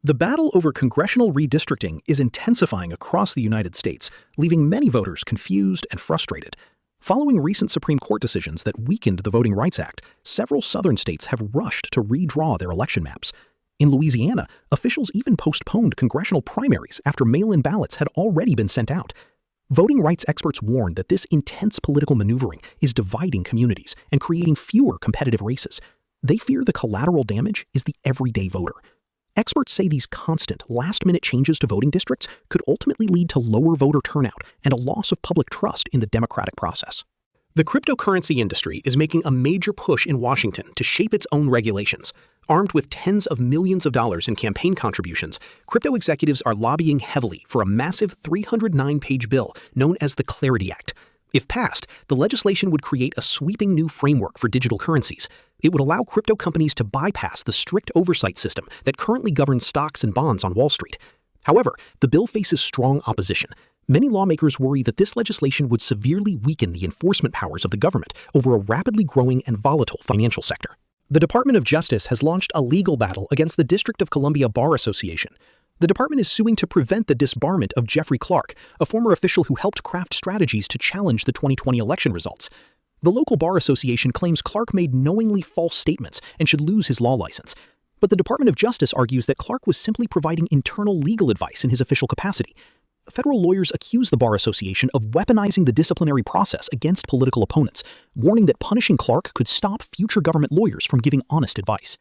The battle over congressional redistricting is intensifying across the United States, leaving many voters confused and frustrated. Following recent Supreme Court decisions that weakened the Voting Rights Act, several southern states have rushed to redraw their election maps. In Louisiana, officials even postponed congressional primaries after mail-in ballots had already been sent out. Voting rights experts warn that this intense political maneuvering is dividing communities and creating fewer competitive races. They fear the collateral damage is the everyday voter. Experts say these constant, last-minute changes to voting districts could ultimately lead to lower voter turnout and a loss of public trust in the democratic process. The cryptocurrency industry is making a major push in Washington to shape its own regulations. Armed with tens of millions of dollars in campaign contributions, crypto executives are lobbying heavily for a massive 309-page bill known as the Clarity Act. If passed, the legislation would create a sweeping new framework for digital currencies. It would allow crypto companies to bypass the strict oversight system that currently governs stocks and bonds on Wall Street. However, the bill faces strong opposition. Many lawmakers worry that this legislation would severely weaken the enforcement powers of the government over a rapidly growing and volatile financial sector. The Department of Justice has launched a legal battle against the District of Columbia Bar Association. The department is suing to prevent the disbarment of Jeffrey Clark, a former official who helped craft strategies to challenge the 2020 election results. The local bar association claims Clark made knowingly false statements and should lose his law license. But the Department of Justice argues that Clark was simply providing internal legal advice in his official capacity. Federal lawyers accuse the Bar Association of weaponizing the disciplinary process against political opponents, warning that punishing Clark could stop future government lawyers from giving honest advice.